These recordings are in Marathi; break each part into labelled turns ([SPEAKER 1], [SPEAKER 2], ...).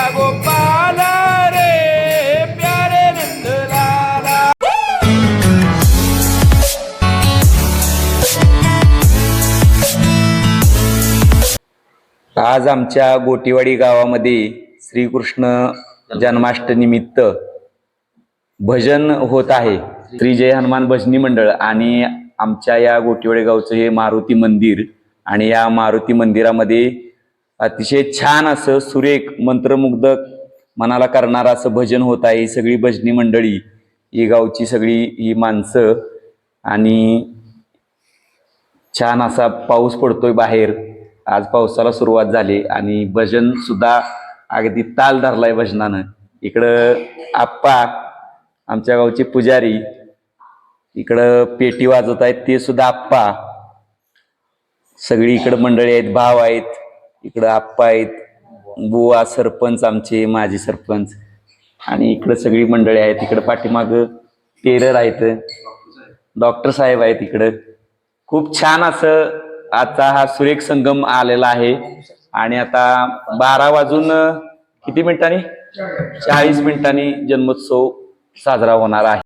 [SPEAKER 1] गोपाल रे प्यारे नंदलाला। आज आमच्या गोटीवाडी गावामध्ये श्रीकृष्ण जन्माष्टमीनिमित्त भजन होत आहे। श्री जय हनुमान भजनी मंडळ आणि आमच्या या गोटीवाडी गावचं हे मारुती मंदिर आणि या मारुती मंदिरामध्ये अतिशय छान असं सुरेख मंत्रमुग्ध मनाला करणारं असं भजन होत आहे। ही सगळी भजनी मंडळी, ही गावची सगळी ही माणसं, आणि छान असा पाऊस पडतोय बाहेर। आज पावसाला सुरुवात झाली आणि भजन सुद्धा अगदी ताल धरलाय भजनानं। इकडं आप्पा आमच्या गावचे पुजारी इकडं पेटी वाजवत आहेत, ते सुद्धा आप्पा। सगळी इकडं मंडळी आहेत, भाव आहेत, इकडं आप्पा आहेत, बुवा सरपंच आमचे, माजी सरपंच, आणि इकडं सगळी मंडळी आहेत। इकडं पाठीमाग टेरर आहेत, डॉक्टर साहेब आहेत इकडं। खूप छान असं आता हा सुरेख संगम आलेला आहे। आणि आता 12 वाजून किती मिनिटांनी 40 मिनिटांनी जन्मोत्सव साजरा होणार आहे।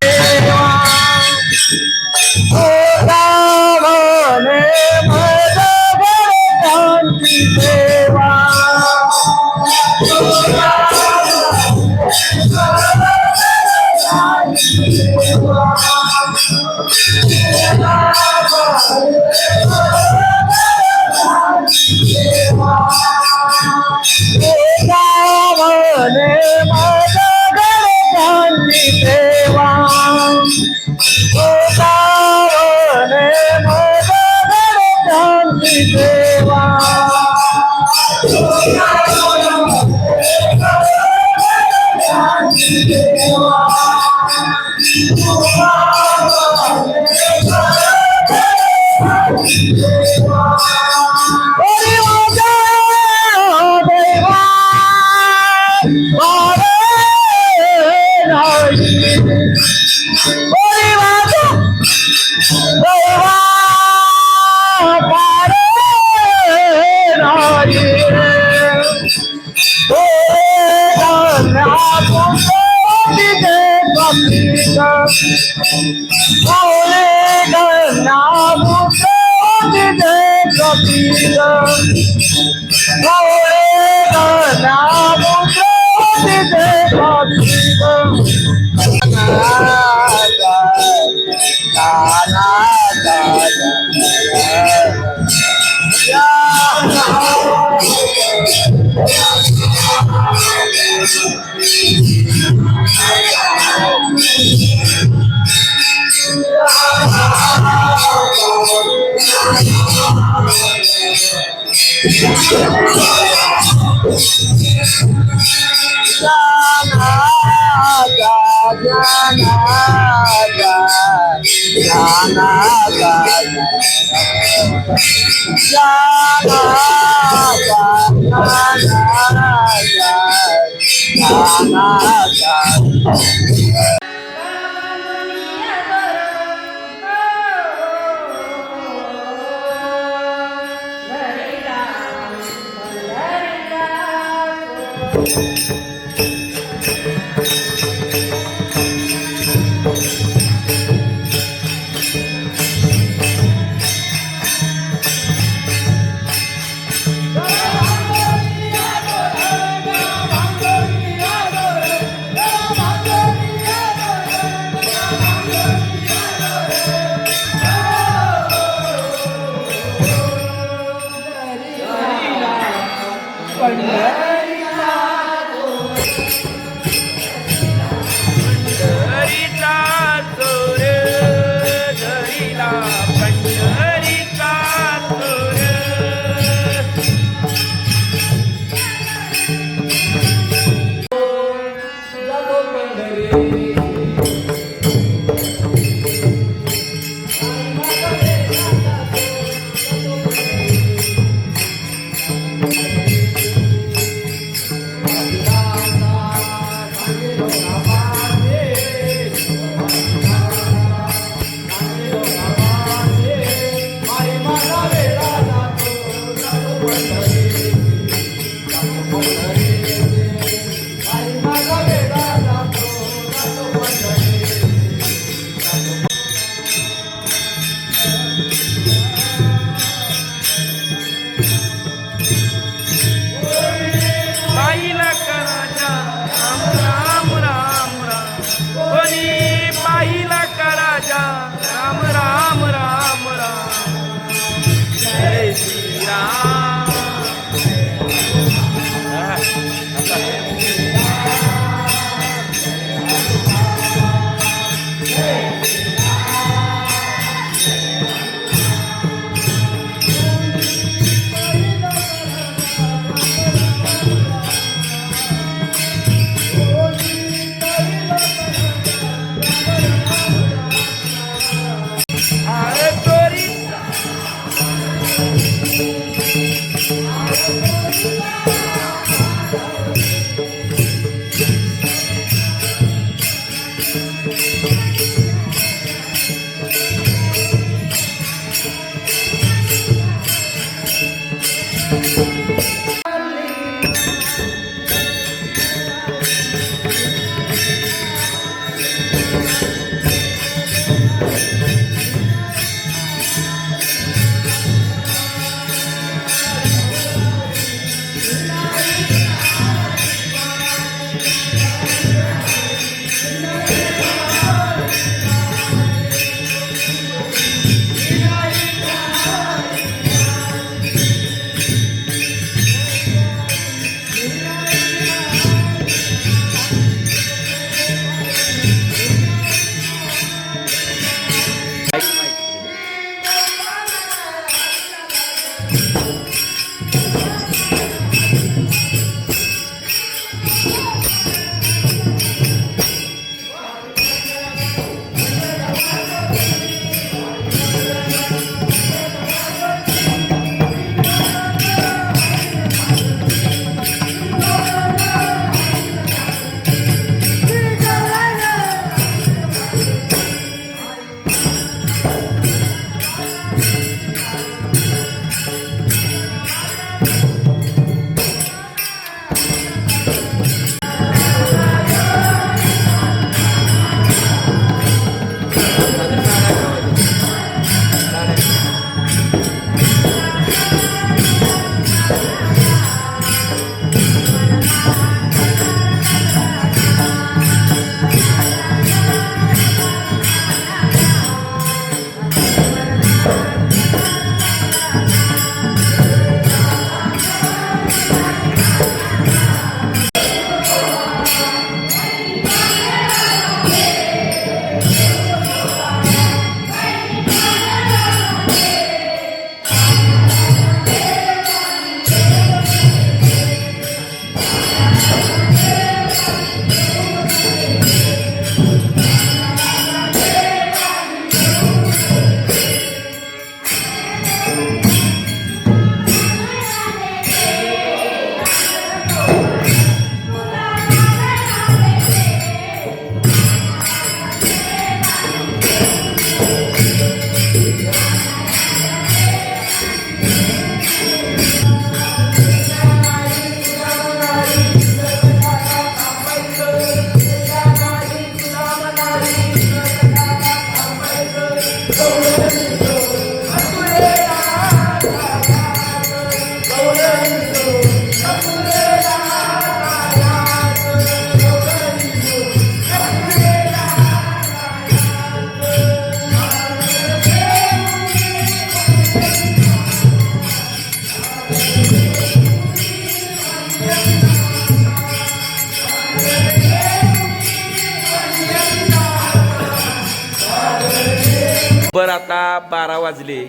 [SPEAKER 1] बर आता 12 वाजले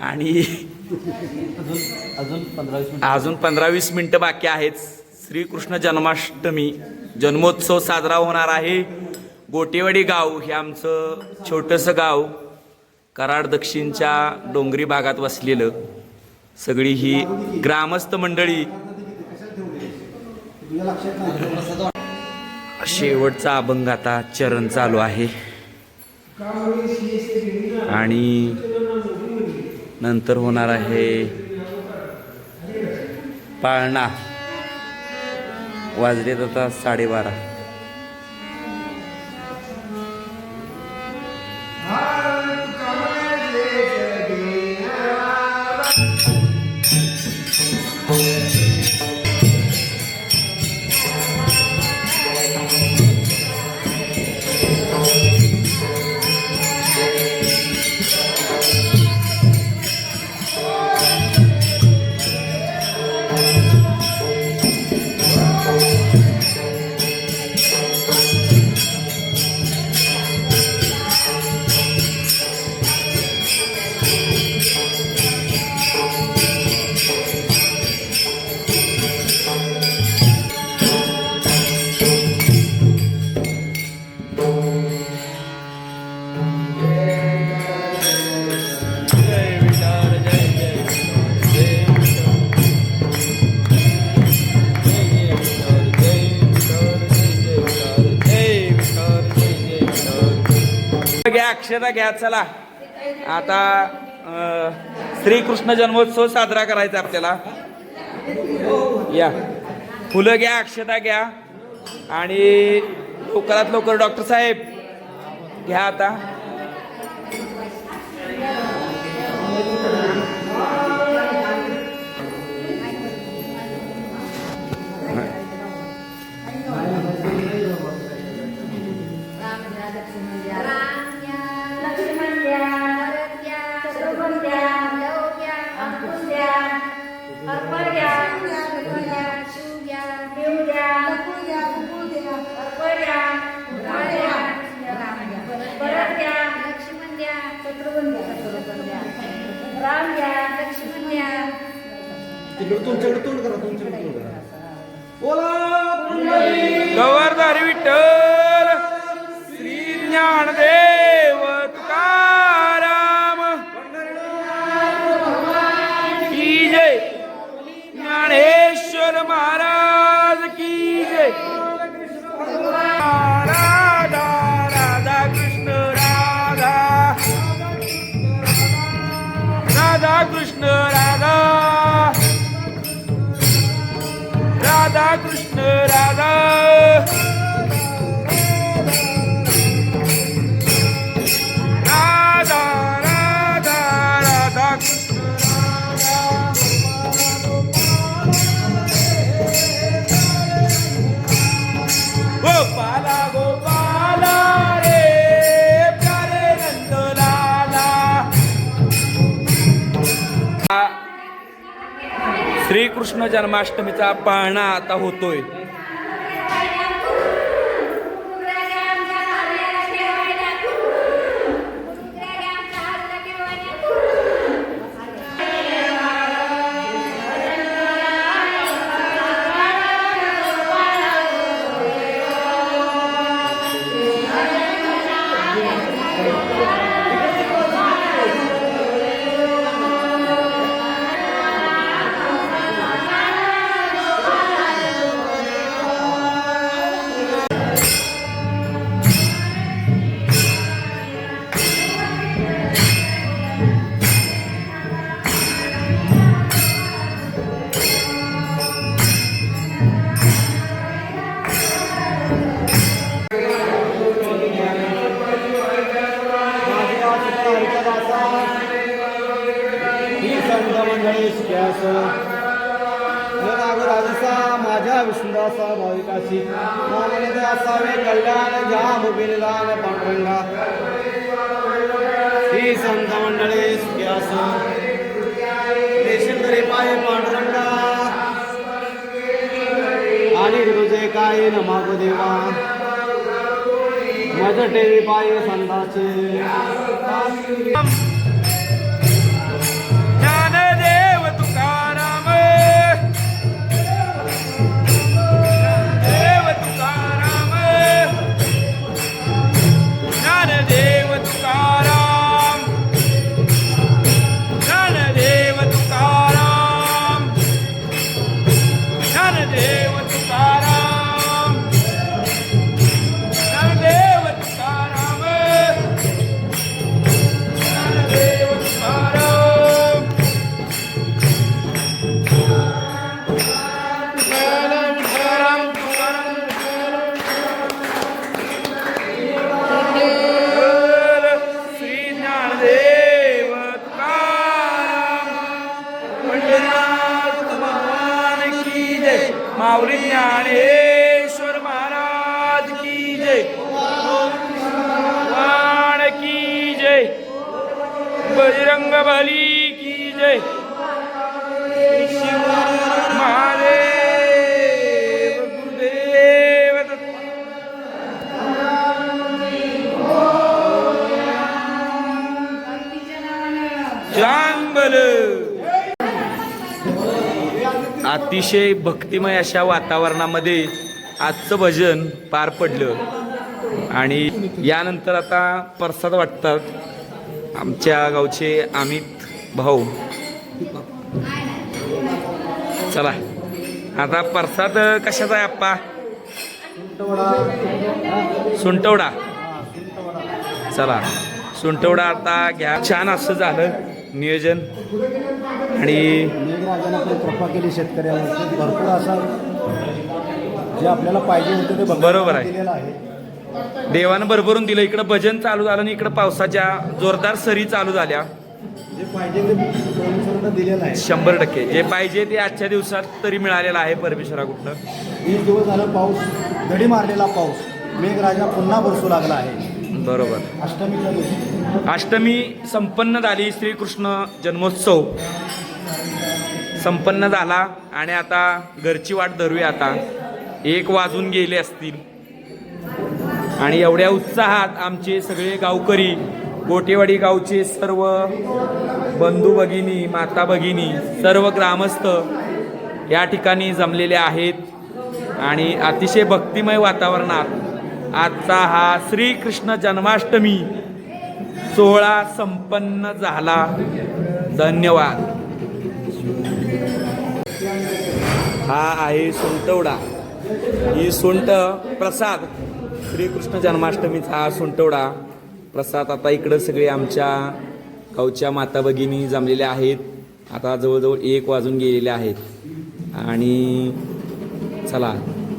[SPEAKER 1] आणि अजून 15-20 मिनिटं बाकी आहेत. श्रीकृष्ण जन्माष्टमी जन्मोत्सव साजरा होणार आहे. गोटेवाडी गाव हे आमचं छोटंसं गाव, कराड दक्षिणच्या डोंगरी भागात वसलेलं. सगळी ही ग्रामस्थ मंडळी शेवटचा अभंग आता चरण चालू आहे आणि नंतर होणार आहे पाळणा. वाजलेत आता 12:30. अक्षता घ्या. चला आता श्रीकृष्ण जन्मोत्सव साजरा करायचा आपल्याला. या फुलं घ्या, अक्षता घ्या आणि लवकरात लवकर डॉक्टर साहेब घ्या आता. गवर्धारी विठ्ठल श्री ज्ञानदेव तुकाराम की जय. ज्ञानेश्वर महाराज की जय. राधा राधा कृष्ण राधा राधा कृष्ण राधा राधा कृष्ण राधा राधा राधा राधा कृष्ण गोपाला गोपाला रे प्यारे नंदलाला. श्रीकृष्ण जन्माष्टमीचा पाळणा आता होतोय.
[SPEAKER 2] माझ्या विष्णुदासा भाविकाशी मानले असावे कल्याण घ्या मुबिरदान पांडुरंगा. ही संत मंडळी सुख्यास देशंतरी पाय पांडुरंगा आणि हृदय काय न मागो देवा माझ्या टेवी पाय संताचे.
[SPEAKER 1] ज्ञानदेव तुकाराम देव तुकाराम विठ्ठल. अतिशय भक्तिमय अशा वातावरणामध्ये आजचं भजन पार पडलं आणि यानंतर आता प्रसाद वाटतात आमच्या गावचे अमित भाऊ. चला आता प्रसाद कशाचा आहे आप्पा? सुंटवडा. चला सुंटवडा आता घ्या. छान असं झालं नियोजन आणि
[SPEAKER 2] मेघराजाने आपली कृपा केली शेतकऱ्यावर. भरपूर असा जे आपल्याला पाहिजे होतं ते
[SPEAKER 1] बरोबर आहे.
[SPEAKER 2] दिलेलं आहे.
[SPEAKER 1] देवानं भरभरून दिलं. इकडं भजन चालू झालं आणि इकडं पावसाच्या जोरदार सरी चालू झाल्या.
[SPEAKER 2] जे पाहिजे ते परमेश्वरानं दिलेलं आहे.
[SPEAKER 1] 100% जे पाहिजे ते आजच्या दिवसात तरी मिळालेलं आहे परमेश्वराकडनं.
[SPEAKER 2] 20 दिवस झालं पाऊस, दडी मारलेला पाऊस. मेघराजा पुन्हा बरसू लागला आहे.
[SPEAKER 1] बरोबर.
[SPEAKER 2] अष्टमीच्या दिवशी
[SPEAKER 1] अष्टमी संपन्न झाली. श्रीकृष्ण जन्मोत्सव संपन्न झाला आणि आता घरची वाट धरूया. आता 1 वाजून गेले असतील आणि एवढ्या उत्साहात आमचे सगळे गावकरी, गोटेवाडी गावचे सर्व बंधू भगिनी, माता भगिनी, सर्व ग्रामस्थ या ठिकाणी जमलेले आहेत आणि अतिशय भक्तिमय वातावरणात आजचा हा श्रीकृष्ण जन्माष्टमी सोहळा संपन्न झाला. धन्यवाद. हा आहे सुंटवडा. ही सुंट प्रसाद, श्रीकृष्ण जन्माष्टमीचा हा सुंटवडा प्रसाद. आता इकडं सगळे आमच्या गावच्या माता भगिनी जमलेल्या आहेत. आता जवळजवळ 1 वाजून गेलेले आहेत आणि चला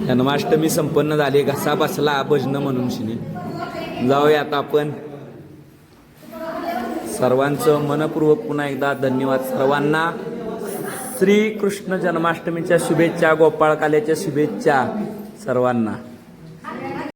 [SPEAKER 1] जन्माष्टमी संपन्न झाली. घसा बसला भजनं म्हणून शिनी. जाऊया आता आपण. सर्वांचं मनपूर्वक पुन्हा एकदा धन्यवाद. सर्वांना श्रीकृष्ण जन्माष्टमीच्या शुभेच्छा, गोपाळकाल्याच्या शुभेच्छा सर्वांना.